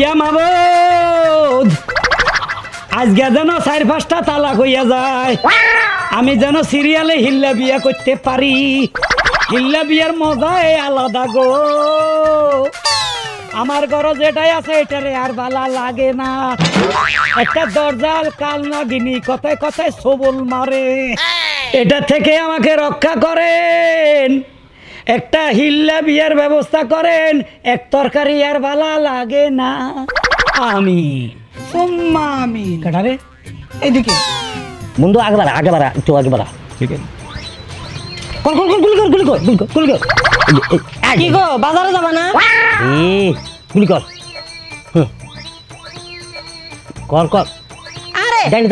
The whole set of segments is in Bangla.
ইয়া মাবুদ, আজকে যেন 4-5টা তালাক হইয়া যায়, আমি যেন সিরিয়ালে হিল্লা বিয়া করতে পারি। হিল্লা বিয়ার মজাই আলাদা গো। আমার ঘর যেটাই আছে এটারে আর ভালো লাগে না। একটা দরজাল কাল নাগিনী কথায় কথায় সবল মারে, এটা থেকে আমাকে রক্ষা করেন। একটা হিল্লা বিয়ার ব্যবস্থা করেন, এক তরকারি আর ভালো লাগে না। আমি কাটারে এদিকে বন্ধু আগে বাড়া একটু আগে বাড়া। ঠিক আছে, কি গো বাজারে যাবা না? গুলি কর কর কর। আরে ডাইনে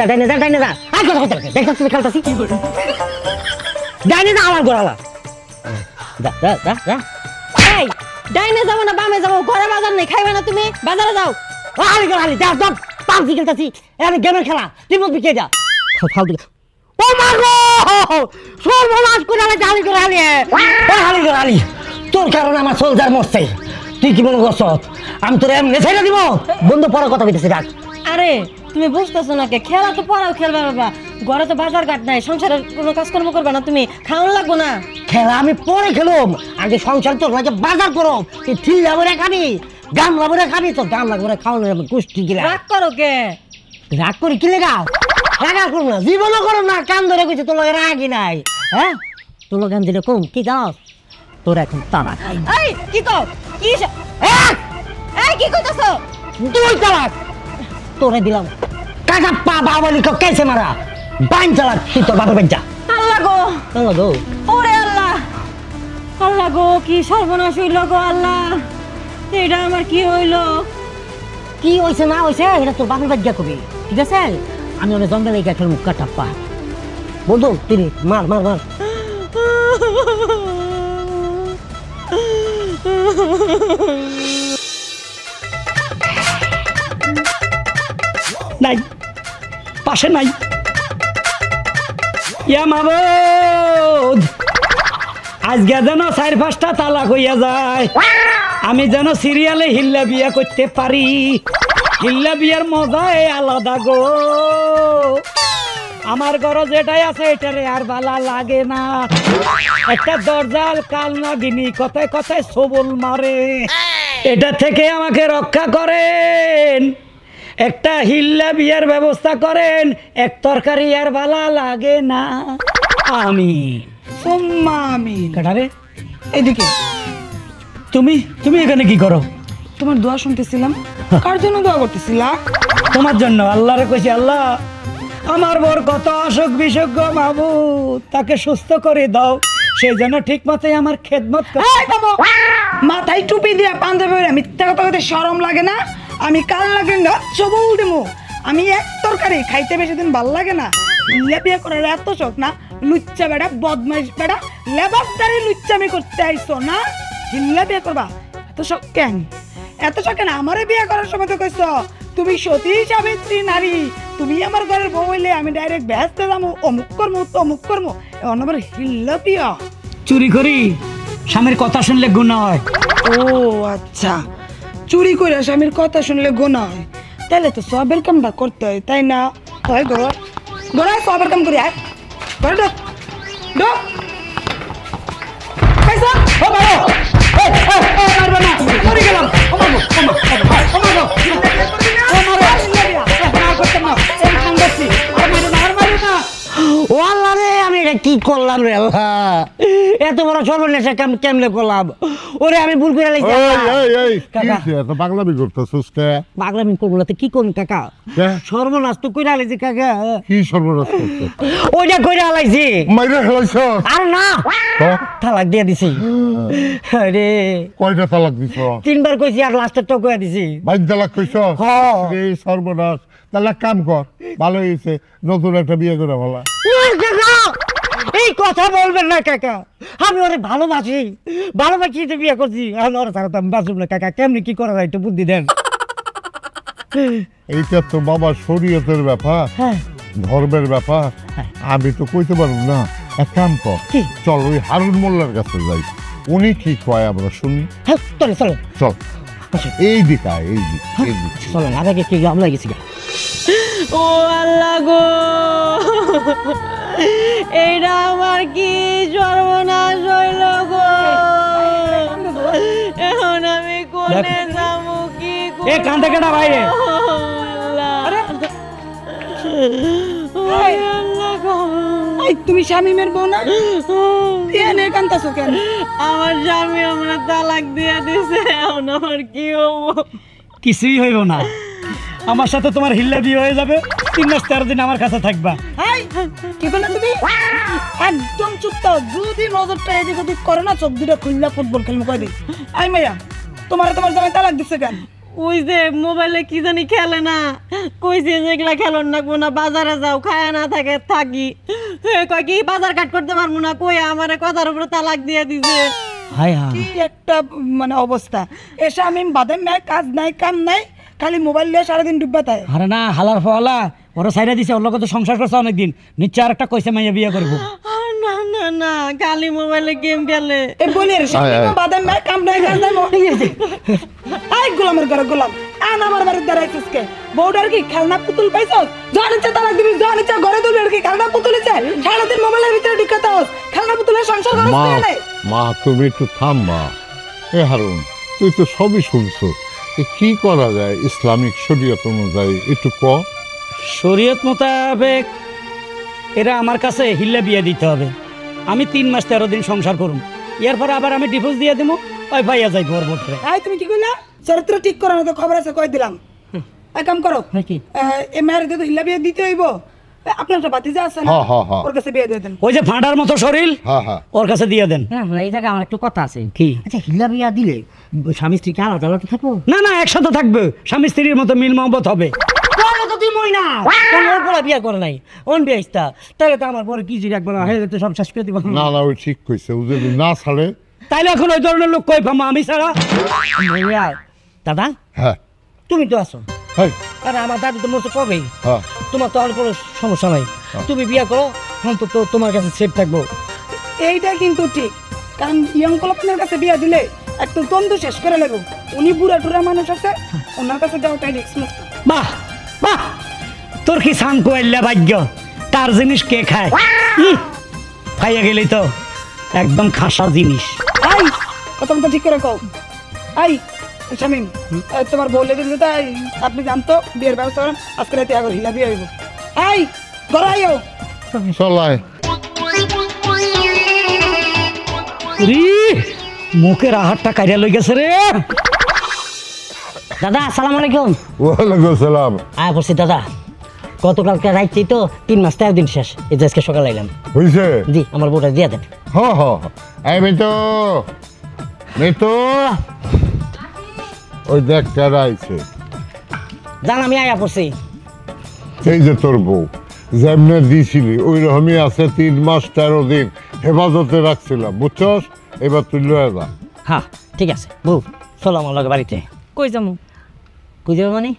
যা আই কথা কথা দেখতাছি খেলতাছি। ডাইনে যা আমার গোড়ালা। যা যা যা যা। এই ডাইনে যাবো না বামে যাবো? ঘরে বাজার নেই, খাইবে না তুমি? বাজারে যাও। আলি যা যা পাবজি খেলতাছি। আমি গেমের খেলা তুই মত বিকে যা। ফালতু ও মাগো সর্বনাশ করে আলি জালি করে আলি। ও আলি তোর কারণে আমার সোলজার মরছে। তুই কি মনে করছ আমি তোর এমনি ছেড়ে দিব? বন্ধু পরে কথা কইতেছি রাখ। আরে তুমি বুঝতেছো না কে? খেলা তো পড়াও খেলবা বাবা, ঘরে তো বাজার ঘাট নাই, সংসারের কোনো কাজকর্ম করবে না তুমি, খাওয়ান লাগবো না। খেলা আমি পরে খেলুম, আগে সংসার তোর লাগে বাজার করো। তুই ঠিল্লা বলে খাবি, গামলা বলে খাবি, তোর গামলা করে খাওয়ানোর গোষ্ঠী গিলা। রাগ করো কে? রাগ করি কি লেগাও? রাগা করো না, জীবনও করো না। কান ধরে কইছে তোর লগে রাগই নাই। হ্যাঁ তোর লগে আমি যেটা কম কি দাও তোর এখন তালাক। এই কি কও? কি এই কি কইতাছো? 2 তালাক তোরে দিলাম। কাকা পা বাবালি কো কেসে মারা 5 তালাক তুই তোর বাপের বাচ্চা। আল্লাহ গো আল্লাহ গো, ওরে আল্লাহ, আল্লাহ গো কি সর্বনাশ হইল গো আল্লাহ। এটা আমার কি হইল? কি হইছে না হইছে এটা তোর বাপের বাচ্চা কবি, ঠিক আছে? আমি অনেক জঙ্গলে গিয়ে খেলবো কাটাপ্পা। বন্ধু তিনি মার মার মার। নাই পাশে নাই। ইয়া মাবুদ, আজকে যেন 4-5টা তালাক হইয়া যায়, আমি যেন সিরিয়ালে হিল্লা বিয়া করতে পারি। হিল্লা বিয়ার মজাই আলাদা গো। আমার ঘর যেটাই আছে এটারে আর ভালো লাগে না। একটা দরজাল কাল নাগিনী কথায় কথায় সবল মারে, এটা থেকে আমাকে রক্ষা করেন। একটা হিল্লা বিয়ার ব্যবস্থা করেন, এক তরকারি আর ভালো লাগে না। আমি কাটারে এদিকে তুমি তুমি এখানে কি করো? তোমার দোয়া শুনতেছিলাম। কার জন্য দোয়া করতেছিলা? তোমার জন্য। আল্লাহরে কইছি, আল্লাহ আমার বর কত অসুখ বিসুখ গো মাবুদ, তাকে সুস্থ করে দাও, সেই জন্য ঠিক মতোই আমার খেদমত করে। মাথায় টুপি দিয়া পাঞ্জাবি পরে মিথ্যা কথা কইতে শরম লাগে না? আমি কাল লাগে না সবল দেবো। আমি এক তরকারি খাইতে বেশি দিন ভাল লাগে না। বিয়ে করার এত শখ না? লুচ্চা বেড়া বদমাইশ বেড়া লেবাসদারি লুচ্চামি করতে আইসো না? হিল্লা বিয়ে করবা? এত শখ কেন? এত শখ কেন? আমারে বিয়ে করার সময় তো কইছো তুমি সতী সাবিত্রী নারী, তুমি আমার ঘরের বউ হইলে আমি ডাইরেক্ট ব্যস্ত যাবো, অমুক করবো তমুক করবো। এখন আবার হিল্লা বিয়া? চুরি করি স্বামীর কথা শুনলে গুনাহ হয়। ও আচ্ছা, চুরি করে স্বামীর কথা শুনলে গুনাহ হয়, তাহলে তো সবের কামটা করতে হয়, তাই না? হয় গো গোড়া সবের কাম করি। আয় ঘরে ঢোক ঢোক। মরে গেলাম। ও আল্লাহ রে, আমি এটা কি করলাম রে আল্লাহ? এত বড় সর্বনেশা কেমনে করলাম? ওরে আমি ভুল করে লাইছি। পাগলামি করতেছিস কে? পাগলামি করবো না তো কি করুন কাকা? সর্বনাশ তো কইরা লাইছি কাকা। কি সর্বনাশ করছিস? ওইটা কইরা লাইছি। মাইরা হেলাইছ? আর না, তালাক দিয়ে দিছি। আরে কয়টা তালাক দিছ? 3বার কইছি আর লাস্টেরটা কইয়া দিছি। 22 তালাক কইছ? হ্যাঁ। এই সর্বনাশ। তাহলে কাম কর, ভালো হয়েছে, নতুন একটা বিয়ে করে বলা। এই কথা বলবেন না কাকা, আমি ওরে ভালোবাসি, ভালোবাসি তো বিয়ে করছি। আমি ওরা ছাড়া তো আমি বাঁচব না কাকা। কেমনি কি করা যায় একটু বুদ্ধি দেন। এইটা তো বাবা শরীয়তের ব্যাপার, ধর্মের ব্যাপার, আমি তো কইতে পারব না। এক কাম কর, চল ওই হারুন মোল্লার কাছে যাই, উনি কি কয় আমরা শুনি। হ্যাঁ চলো চলো চল। এই দিক আয়, এই দিক, এই দিক। চলো না আগে কি আমরা গেছি গা। ও আল্লাহ গো, এইটা আমার কি সর্বনাশ হইল গো। এখন আমি কোনে যাবো, কি এ কান্দে কেডা বাইরে? এই তুমি শামিমের বউ না? এনে কান্তাছো কেন? আমার স্বামী আমরা তালাক দিয়ে দিছে, এখন আমার কি হবো? কিছুই হইব না, আমার সাথে তোমার হিল্লা বিয়ে হয়ে যাবে, 3 মাস 13 দিন আমার কাছে থাকবা। এই কি বললে তুমি? একদম চুপ থাও, যদি নজরটা এদিক ওদিক করে না চোখ দুটো খুললা ফুটবল খেলবো কই দিই। এই মাইয়া, তোমার জামাই তালাক দিচ্ছে কেন? ওই যে মোবাইলে কি জানি খেলে না, কইছে যেগুলা খেলন নাকবো না, বাজারে যাও, খায়া না থাকে থাকি। কয় কি বাজার কাট করতে পারবো না, কই আমারে কথার উপরে তালাক দিয়ে দিছে। হাই হ্যাঁ, কি একটা মানে অবস্থা। এ শামিম বাদে নাই, কাজ নাই, কাম নাই, খালি মোবাইল নিয়ে সারাদিন ডুববা তাই। আরে না হালার ফলা ওরা সাইডা দিছে, ওর লগে তো সংসার করছে অনেকদিন, নিশ্চয় আর একটা কইছে মাইয়া বিয়ে করবো। না না না, খালি মোবাইলে গেম খেলে। এ বলি রে শামিম বাদে নাই, কাম নাই, কাজ নাই, মোবাইল নিয়ে এই গোলামের ঘরে গোলাম আন আমার বাড়ির দাঁড়াইছিস কে? বউটার কি খেলনা পুতুল পাইছস? যখন ইচ্ছা তালাক দিবি, যখন ইচ্ছা ঘরে তুলবি। আর কি খেলনা পুতুল ইচ্ছে সারাদিন মোবাইলের ভিতরে ঢুকাতে হস, খেলনা পুতুলের সংসার করস মা, তুই? মা তুমি একটু থামবা। এ হারুন, তুই তো সবই শুনছো, এ কি করা যায় ইসলামিক শরীয়ত অনুযায়ী একটু ক। শরীয়ত মোতাবেক এরা আমার কাছে হিল্লা বিয়ে দিতে হবে। আমি 3 মাস 13 দিন সংসার করুম, এরপর আবার আমি ডিভোর্স দিয়ে দেবো, ওই ভাইয়া যাই ঘর ভোটরে। এই তুমি কি কইলা? চরিত্র ঠিক করো না তো, খবর আছে কই দিলাম। এক কাম করো, নাকি এ মায়ের তো হিল্লা বিয়ে দিতে হইব। আপনার একটা ভাতিজা আছে না, হ্যাঁ, হ্যাঁ, হ্যাঁ। ওর কাছে বিয়ে দিয়ে দেন। ওই যে ফাঁটার মতো শরীর, হ্যাঁ হ্যাঁ, ওর কাছে দিয়ে দেন। হ্যাঁ এই জায়গায় আমার একটু কথা আছে। কি? আচ্ছা হিল্লা বিয়া দিলে স্বামী স্ত্রী কি আলাদা আলাদা থাকবো? না না, একসাথে থাকবে, স্বামী স্ত্রীর মতো মিল মহব্বত হবে। তাহলে তো তুই মই না কোন ওর পড়া বিয়া করে নাই, অন বিয়াইস্তা, তাহলে তো আমার পরে কি যে একবার হয়ে যেত, সব শেষ করে দিব। না না, ওই ঠিক কইছে, ও যদি না ছাড়ে। তাইলে এখন ওই ধরনের লোক কই পাবো আমি ছাড়া? ভাইয়া, দাদা হ্যাঁ, তুমি তো আছো, হেই, আরে আমার দাদু তো মরছে কবেই, হ্যাঁ, তোমার তো আর কোনো সমস্যা নাই, তুমি বিয়া করো, অন্তত তোমার কাছে সেফ থাকবো। এইটা কিন্তু ঠিক, কারণ ইয়ং কলপনের কাছে বিয়ে দিলে একদম তন্দু শেষ করে লাগো। উনি বুড়া টুরা মানুষ আছে, ওনার কাছে যাওয়াটাই রিস্ক মুক্ত। বাহ বাহ, তোর কি সান কোয়াল্লা ভাগ্য, তার জিনিস কে খায়? খাইয়া গেলি তো একদম খাসা জিনিস। এই কথা মতো ঠিক করে কও। এই শামিম, তোমার বলে দিতে তাই আপনি জানতো বিয়ের ব্যবস্থা করেন, আজকে রাতে আগর হিলা বিয়ে হইব। এই ঘরে আইও। চলায়। রি মুখের আহারটা কাইরা লই গেছে রে। দাদা আসসালামু আলাইকুম। ওয়ালাইকুম সালাম। আয় বলছি দাদা, গতকালকে রাইতেই তো 3 মাস 13 দিন শেষ, এই যে আজকে সকালে এলাম। হয়েছে? জি আমার বউটা দিয়ে দেন। হ্যাঁ হ্যাঁ, এই মিতু, মিতু, ওই দেখ কারা আইছে। জান আমি আয়া পড়ছি। এই যে তোর বউ যেমনে দিছিলি ওই রকমই আছে, 3 মাস 13 দিন হেফাজতে রাখছিলাম, বুঝছস? এবার তুই লয়ে যা। হ্যাঁ ঠিক আছে বউ, চলো আমার লগে বাড়িতে। কই যাবো? কই যাবে মানে?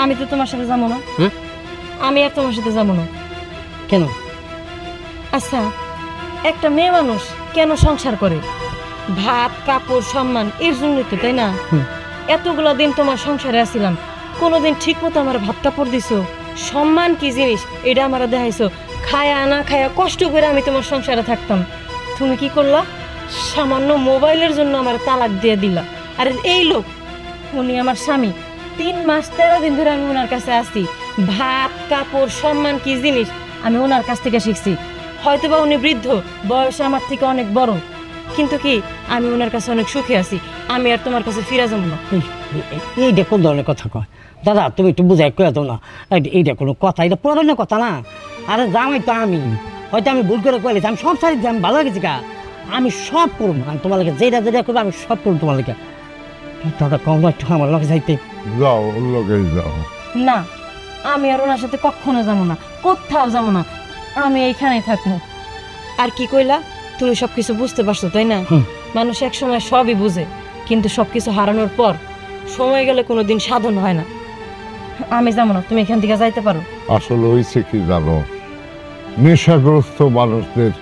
আমি তো তোমার সাথে যাবো না। হ্যাঁ? আমি আর তোমার সাথে যাবো না। কেন? আচ্ছা, একটা মেয়ে মানুষ কেন সংসার করে? ভাত কাপড় সম্মান এর জন্যই তো, তাই না? এতগুলো দিন তোমার সংসারে আছিলাম, কোনোদিন ঠিক মতো আমার ভাত কাপড় দিছো, সম্মান কি জিনিস এটা আমার দেখাইছো। খায়া না খায়া কষ্ট করে আমি তোমার সংসারে থাকতাম, তুমি কি করলা? সামান্য মোবাইলের জন্য আমার তালাক দিয়ে দিলা। আর এই লোক, উনি আমার স্বামী, 3 মাস 13 দিন ধরে আমি ওনার কাছে আছি। ভাত কাপড় সম্মান কি জিনিস আমি ওনার কাছ থেকে শিখছি। হয়তোবা উনি বৃদ্ধ, বয়সে আমার থেকে অনেক বড়, কিন্তু কি আমি ওনার কাছে অনেক সুখে আছি। আমি আর তোমার কাছে ফিরে যাবো না। এইটা কোন ধরনের কথা কয় দাদা? তুমি একটু বুঝাই কয়ে দাও না, এইটা কোনো কথা? এটা পুরানো কথা না। আরে জামাই তো আমি, হয়তো আমি ভুল করে কইলে, আমি সব সারি আমি ভালো লাগেছি কা, আমি সব করবো, আমি তোমার লাগে যেটা যেটা করবো আমি সব করবো তোমার লাগে। দাদা কম একটু আমার লগে যাইতে। যাও, ওর লগেই যাও। না, আমি আর ওনার সাথে কখনো যাবো না, কোথাও যাবো না, আমি এইখানেই থাকবো। আর কি কইলা? তুমি সবকিছু বুঝতে পারছো, তাই না? মানুষ এক সময় সবই বুঝে, কিন্তু সবকিছু হারানোর পর সময় গেলে কোনোদিন সাধন হয় না। আমি যাবো না, তুমি এখান থেকে যাইতে পারো। আসলে হয়েছে কি জানো, নেশাগ্রস্ত মানুষদের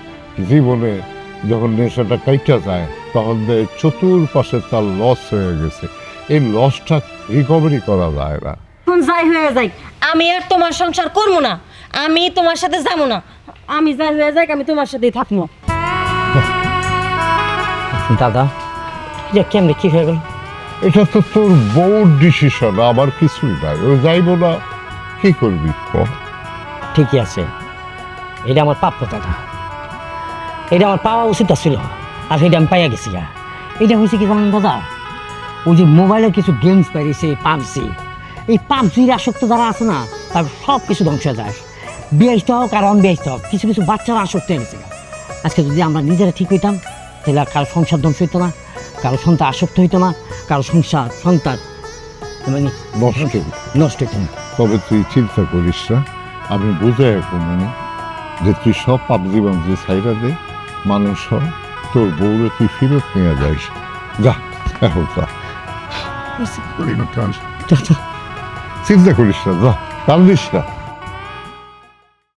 জীবনে যখন নেশাটা কাইটা যায় তখন চতুর্পাশে তার লস হয়ে গেছে। এই লসটা রিকভারি করা যায় না। এখন যাই হয়ে যাই, আমি আর তোমার সংসার করবো না, আমি তোমার সাথে যাবো না, আমি যাই হয়ে যাই আমি তোমার সাথেই থাকবো। দাদা এটা কেমনে কি হয়ে গেল? এটা তো তোর বউর ডিসিশন, আমার কিছুই নাই। ও যাইব না, কি করবি ক? ঠিকই আছে, এটা আমার প্রাপ্য দাদা, এটা আমার পাওয়া উচিত ছিল, আর সেটা আমি পাইয়া গেছি। এটা হয়েছে কি জানেন দাদা, ওই যে মোবাইলে কিছু গেমস বেরিয়েছে পাবজি, এই পাবজির আসক্ত যারা আছে না তার সব কিছু ধ্বংস হয়ে যায়, বিয়াইতে হোক আর অনবিয়াইতে হোক, কিছু কিছু বাচ্চারা আসক্ত হয়ে গেছে। আজকে যদি আমরা নিজেরা ঠিক হইতাম তাহলে আর কারো সংসার ধ্বংস হইতো না, কারো সন্তান আসক্ত হইতো না, কারো সংসার সন্তান মানে নষ্ট হইতো না। তবে তুই চিন্তা করিস না, আমি বুঝাই মনে যে তুই সব পাবজি বাবজি সাইডা দে, মানুষ হ, তোর বউরে তুই ফিরত নিয়ে যাইস। যা এখন যা, চিন্তা করিস না, যা কান্দিস না।